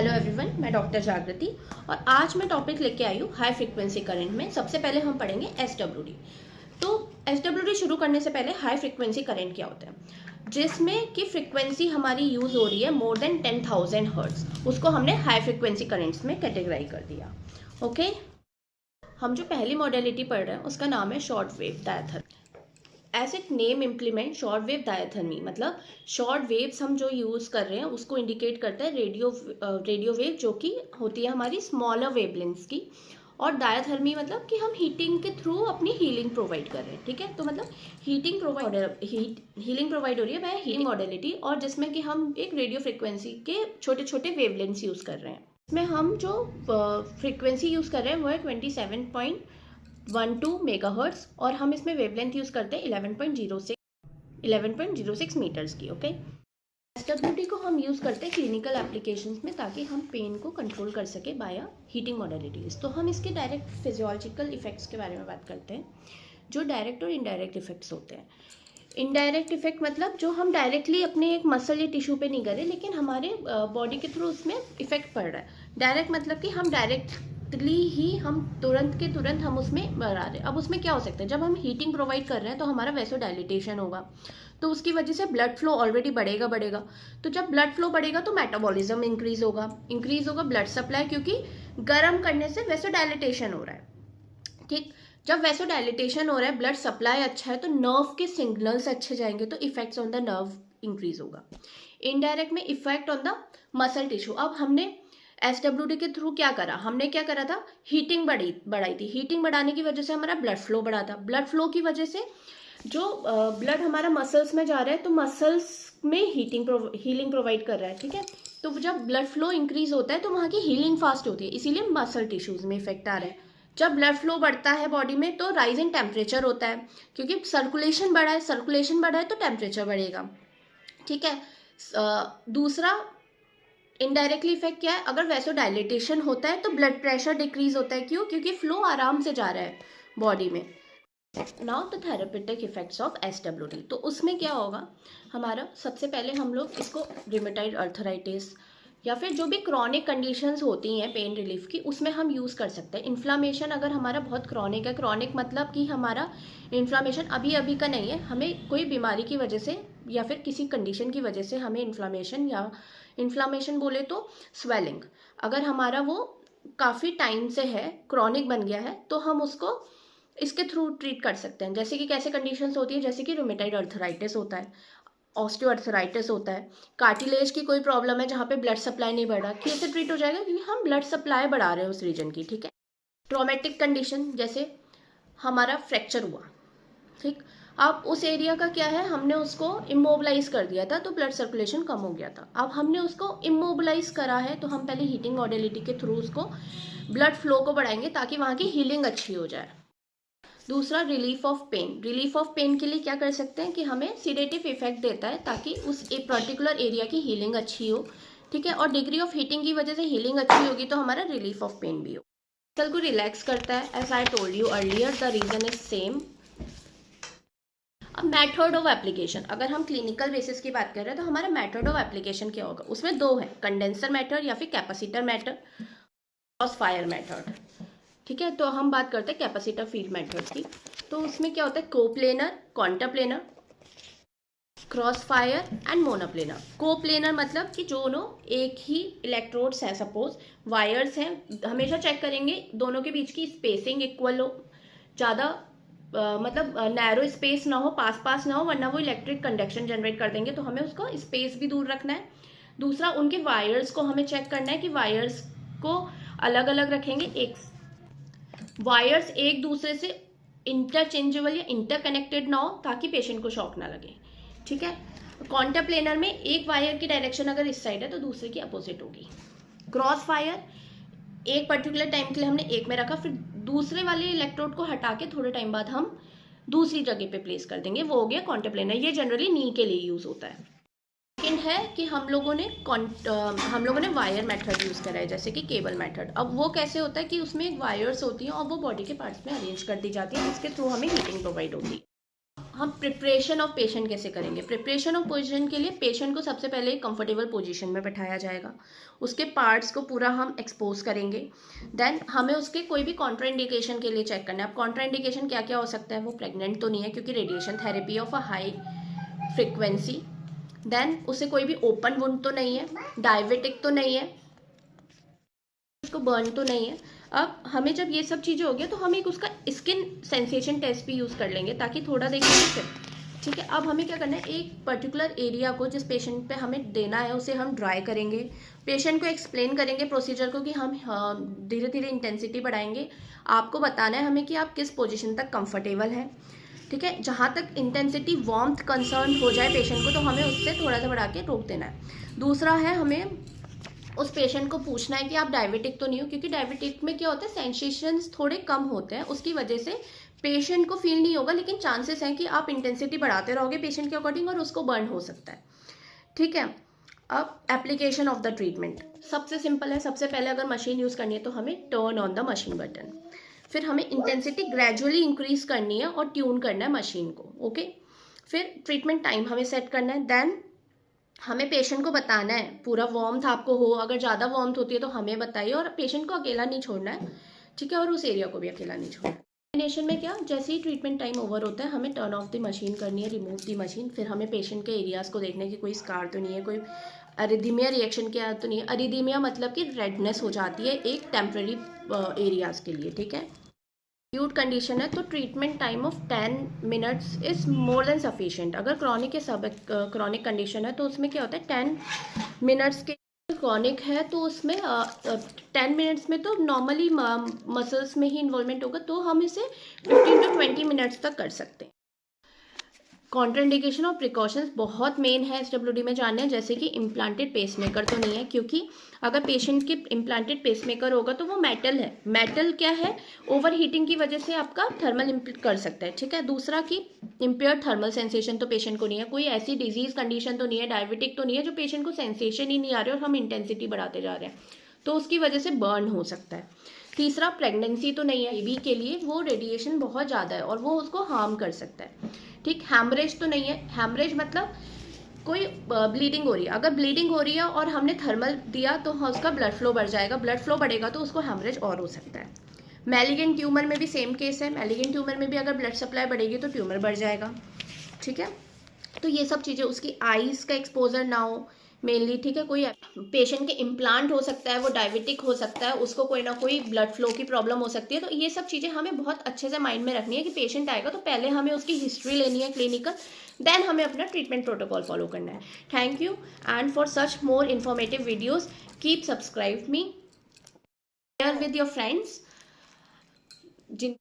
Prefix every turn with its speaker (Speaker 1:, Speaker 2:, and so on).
Speaker 1: Hello everyone, मैं doctor जागृति और आज मैं टॉपिक लेके आई हूँ हाई फ्रीक्वेंसी करंट में। सबसे पहले हम पढ़ेंगे एसडब्ल्यूडी। तो एसडब्ल्यूडी शुरू करने से पहले हाई फ्रीक्वेंसी करंट क्या होता है, जिसमें कि फ्रीक्वेंसी हमारी यूज हो रही है मोर देन 10,000 हर्ट्ज, उसको हमने हाई फ्रीक्वेंसी करंट्स में कैटेगराइज कर दिया। ओके, हम जो पहली मॉडलिटी पढ़ रहे हैं उसका नाम है short wave diathermy. As it name implement short wave diathermy, मतलब शॉर्ट वेव्स हम जो यूज़ कर रहे हैं उसको इंडिकेट करता है रेडियो वेव, जो कि होती है हमारी स्मॉलर वेवलेंथ्स की। और डायथर्मी मतलब कि हम हीटिंग के थ्रू अपनी हीलिंग प्रोवाइड कर रहे हैं। ठीक है, तो मतलब हीलिंग प्रोवाइड हो रही है बाय हीटिंग मॉडलिटी, और जिसमें कि हम एक रेडियो फ्रिक्वेंसी के छोटे छोटे वेवलेंथ्स यूज़ कर रहे हैं। इसमें हम जो फ्रिक्वेंसी यूज़ कर रहे हैं वो है 27.12 मेगाहर्ट्ज, और हम इसमें वेवलेंथ यूज़ करते हैं 11.06 मीटर्स की। ओके, एसडब्ल्यूडी को हम यूज़ करते हैं क्लिनिकल एप्लीकेशंस में, ताकि हम पेन को कंट्रोल कर सके बाय हीटिंग मॉडलिटीज़। तो हम इसके डायरेक्ट फिजियोलॉजिकल इफेक्ट्स के बारे में बात करते हैं, जो डायरेक्ट और इनडायरेक्ट इफेक्ट्स होते हैं। इनडायरेक्ट इफेक्ट मतलब जो हम डायरेक्टली अपने एक मसल या टिश्यू पे नहीं कर रहे, लेकिन हमारे बॉडी के थ्रू उसमें इफेक्ट पड़ रहा है। डायरेक्ट मतलब कि हम डायरेक्टली ही हम तुरंत हम उसमें बढ़ा रहे हैं। अब उसमें क्या हो सकता है, जब हम हीटिंग प्रोवाइड कर रहे हैं तो हमारा वैसोडाइलेटेशन होगा, तो उसकी वजह से ब्लड फ्लो ऑलरेडी बढ़ेगा। तो जब ब्लड फ्लो बढ़ेगा तो मेटाबॉलिज्म इंक्रीज होगा ब्लड सप्लाई, क्योंकि गर्म करने से वैसोडाइलेटेशन हो रहा है। ठीक, जब वैसोडाइलेटेशन हो रहा है, ब्लड सप्लाई अच्छा है, तो नर्व के सिग्नल्स अच्छे जाएंगे, तो effects on the nerve increase होगा। इनडायरेक्ट में effect on the muscle tissue. अब हमने एसडब्ल्यूडी के थ्रू क्या करा, था हीटिंग बढ़ाई थी। हीटिंग बढ़ाने की वजह से हमारा ब्लड फ्लो बढ़ा था। ब्लड फ्लो की वजह से जो ब्लड हमारा मसल्स में जा रहा है, तो मसल्स में हीलिंग प्रोवाइड कर रहा है। ठीक है, तो जब ब्लड फ्लो इंक्रीज होता है तो वहाँ की हीलिंग फास्ट होती है, इसीलिए मसल टिश्यूज में इफेक्ट आ रहा है। जब ब्लड फ्लो बढ़ता है बॉडी में तो राइज इन टेम्परेचर होता है, क्योंकि सर्कुलेशन बढ़ा है तो टेम्परेचर बढ़ेगा। ठीक है, दूसरा इनडायरेक्टली इफेक्ट क्या है, अगर वैसोडाइलेटेशन होता है तो ब्लड प्रेशर डिक्रीज होता है। क्यों? क्योंकि फ्लो आराम से जा रहा है बॉडी में। Now the therapeutic effects of SWD. तो उसमें क्या होगा हमारा, सबसे पहले हम लोग इसको रिमेटॉइड अर्थराइटिस या फिर जो भी क्रॉनिक कंडीशंस होती हैं पेन रिलीफ की, उसमें हम यूज़ कर सकते हैं। इन्फ्लामेशन अगर हमारा बहुत क्रॉनिक है, क्रॉनिक मतलब कि हमारा इन्फ्लामेशन अभी का नहीं है, हमें कोई बीमारी की वजह से या फिर किसी कंडीशन की वजह से हमें इन्फ्लामेशन बोले तो स्वेलिंग, अगर हमारा वो काफ़ी टाइम से है, क्रॉनिक बन गया है, तो हम उसको इसके थ्रू ट्रीट कर सकते हैं। जैसे कि कैसे कंडीशंस होती है, जैसे कि रूमेटाइड अर्थराइटिस होता है, ऑस्टियोआर्थराइटिस होता है, कार्टिलेज की कोई प्रॉब्लम है जहाँ पे ब्लड सप्लाई नहीं बढ़ रहा, कैसे ट्रीट हो जाएगा, क्योंकि हम ब्लड सप्लाई बढ़ा रहे हैं उस रीजन की। ठीक है, ट्रॉमेटिक कंडीशन जैसे हमारा फ्रैक्चर हुआ, ठीक, अब उस एरिया का क्या है, हमने उसको इमोबलाइज कर दिया था तो ब्लड सर्कुलेशन कम हो गया था। अब हमने उसको इमोबलाइज करा है तो हम पहले हीटिंग मॉडलिटी के थ्रू उसको ब्लड फ्लो को बढ़ाएंगे ताकि वहाँ की हीलिंग अच्छी हो जाए। दूसरा रिलीफ ऑफ पेन के लिए क्या कर सकते हैं कि हमें सीडेटिव इफेक्ट देता है ताकि उस एक पर्टिकुलर एरिया की हीलिंग अच्छी हो। ठीक है, और डिग्री ऑफ हीटिंग की वजह से हीलिंग अच्छी होगी तो हमारा रिलीफ ऑफ पेन भी हो। मसल को रिलैक्स करता है, as I told you earlier, the reason is same. अब मेथड ऑफ एप्लीकेशन, अगर हम क्लिनिकल बेसिस की बात कर रहे हैं तो हमारा मेथड ऑफ एप्लीकेशन क्या होगा, उसमें दो है, कंडेंसर मेथड या फिर capacitor method, cross fire method. ठीक है, तो हम बात करते हैं कैपेसिटर फील्ड मेथड की। तो उसमें क्या होता है, coplanar, contraplanar, cross fire and monoplanar. Coplanar मतलब कि दोनों एक ही इलेक्ट्रोड्स हैं, सपोज वायर्स हैं, हमेशा चेक करेंगे दोनों के बीच की स्पेसिंग इक्वल हो, ज़्यादा मतलब नैरो स्पेस ना हो, पास ना हो, वरना वो इलेक्ट्रिक कंडक्शन जनरेट कर देंगे, तो हमें उसको स्पेस भी दूर रखना है। दूसरा, उनके वायर्स को हमें चेक करना है कि वायर्स को अलग अलग रखेंगे, वायर्स एक दूसरे से इंटरचेंजेबल या इंटरकनेक्टेड ना हो ताकि पेशेंट को शॉक ना लगे। ठीक है, कॉन्ट्राप्लेनर में एक वायर की डायरेक्शन अगर इस साइड है तो दूसरे की अपोजिट होगी। क्रॉस फायर, एक पर्टिकुलर टाइम के लिए हमने एक में रखा, फिर दूसरे वाले इलेक्ट्रोड को हटा के थोड़े टाइम बाद हम दूसरी जगह पे प्लेस कर देंगे, वो हो गया कॉन्ट्राप्लेनर। ये जनरली नी के लिए यूज होता है। सेकेंड है कि हम लोगों ने वायर मेथड यूज़ करा है, जैसे कि केबल मेथड। अब वो कैसे होता है कि उसमें वायर्स होती हैं और वो बॉडी के पार्ट्स में अरेंज कर दी जाती है, जिसके थ्रू हमें हीटिंग प्रोवाइड होती है। हम प्रिपरेशन ऑफ पेशेंट कैसे करेंगे। प्रिपरेशन ऑफ पोजीशन के लिए पेशेंट को सबसे पहले कंफर्टेबल पोजीशन में बैठाया जाएगा, उसके पार्ट्स को पूरा हम एक्सपोज करेंगे। देन हमें उसके कोई भी कॉन्ट्राइंडिकेशन के लिए चेक करना है। अब कॉन्ट्राइंडिकेशन क्या क्या हो सकता है, वो प्रेग्नेंट तो नहीं है क्योंकि radiation therapy of a high frequency. Then उसे कोई भी ओपन वुंड तो नहीं है, डायबिटिक तो नहीं है, उसको बर्न तो नहीं है। अब हमें जब ये सब चीज़ें हो गया तो हम एक उसका स्किन सेंसेशन टेस्ट भी यूज़ कर लेंगे ताकि थोड़ा देखेंगे फिर। ठीक है, अब हमें क्या करना है, एक पर्टिकुलर एरिया को जिस पेशेंट पे हमें देना है उसे हम ड्राई करेंगे, पेशेंट को एक्सप्लेन करेंगे प्रोसीजर को कि हम धीरे धीरे इंटेंसिटी बढ़ाएंगे। आपको बताना है हमें कि आप किस पोजीशन तक कंफर्टेबल हैं। ठीक है, जहाँ तक इंटेंसिटी वार्मथ कंसर्न हो जाए पेशेंट को तो हमें उससे थोड़ा सा बढ़ा के रोक देना है। दूसरा है, हमें उस पेशेंट को पूछना है कि आप डायबिटिक तो नहीं हो, क्योंकि डायबिटिक में क्या होता है, सेंसेशंस थोड़े कम होते हैं, उसकी वजह से पेशेंट को फील नहीं होगा, लेकिन चांसेस हैं कि आप इंटेंसिटी बढ़ाते रहोगे पेशेंट के अकॉर्डिंग और उसको बर्न हो सकता है। ठीक है, अब एप्लीकेशन ऑफ द ट्रीटमेंट सबसे सिंपल है। सबसे पहले अगर मशीन यूज़ करनी है तो हमें turn on the machine button, फिर हमें इंटेंसिटी ग्रेजुअली इंक्रीज करनी है और ट्यून करना है मशीन को। ओके, फिर ट्रीटमेंट टाइम हमें सेट करना है। देन हमें पेशेंट को बताना है, पूरा वार्मथ आपको हो, अगर ज़्यादा वार्मथ होती है तो हमें बताइए, और पेशेंट को अकेला नहीं छोड़ना है। ठीक है, और उस एरिया को भी अकेला नहीं छोड़ना है। कॉम्बिनेशन में क्या, जैसे ही ट्रीटमेंट टाइम ओवर होता है हमें टर्न ऑफ द मशीन करनी है, रिमूव द मशीन। फिर हमें पेशेंट के एरियाज़ को देखने की कोई स्कार तो नहीं है, कोई अरिदीमिया रिएक्शन क्या तो नहीं है। अरिदीमिया मतलब कि रेडनेस हो जाती है एक टेम्प्रेरी एरियाज़ के लिए। ठीक है, एक्यूट कंडीशन है तो treatment time of 10 minutes is more than sufficient. अगर क्रॉनिक या सब क्रॉनिक कंडीशन है तो उसमें क्या होता है, 10 मिनट्स के। क्रॉनिक है तो उसमें 10 मिनट्स में तो नॉर्मली मसल्स में ही इन्वॉल्वमेंट होगा, तो हम इसे 15 to 20 मिनट्स तक कर सकते हैं। कॉन्ट्राइंडिकेशन और प्रिकॉशंस बहुत मेन है SWD में जानना है, जैसे कि इम्प्लांटेड पेसमेकर तो नहीं है, क्योंकि अगर पेशेंट के इम्प्लांटेड पेसमेकर होगा तो वो मेटल है। मेटल क्या है, ओवर हीटिंग की वजह से आपका थर्मल कर सकता है। ठीक है, दूसरा कि इम्पेयर थर्मल सेंसेशन तो पेशेंट को नहीं है, कोई ऐसी डिजीज कंडीशन तो नहीं है, डायबिटिक तो नहीं है जो पेशेंट को सेंसेशन ही नहीं आ रही और हम इंटेंसिटी बढ़ाते जा रहे हैं, तो उसकी वजह से बर्न हो सकता है। तीसरा, प्रेगनेंसी तो नहीं है, बेबी के लिए वो रेडिएशन बहुत ज़्यादा है और वो उसको हार्म कर सकता है। ठीक, हैमरेज तो नहीं है। हैमरेज मतलब कोई ब्लीडिंग हो रही है, अगर ब्लीडिंग हो रही है और हमने थर्मल दिया तो उसका ब्लड फ्लो बढ़ जाएगा, ब्लड फ्लो बढ़ेगा तो उसको हैमरेज और हो सकता है। मैलिगेंट ट्यूमर में भी सेम केस है, मैलिगेंट ट्यूमर में भी अगर ब्लड सप्लाई बढ़ेगी तो ट्यूमर बढ़ जाएगा। ठीक है, तो ये सब चीज़ें, उसकी आईज का एक्सपोजर ना हो मेनली। ठीक है, कोई पेशेंट के इम्प्लांट हो सकता है, वो डायबिटिक हो सकता है, उसको कोई ना कोई ब्लड फ्लो की प्रॉब्लम हो सकती है, तो ये सब चीज़ें हमें बहुत अच्छे से माइंड में रखनी है कि पेशेंट आएगा तो पहले हमें उसकी हिस्ट्री लेनी है क्लिनिकल, देन हमें अपना ट्रीटमेंट प्रोटोकॉल फॉलो करना है। Thank you, and for such more informative videos keep subscribe me, share with your friends Jin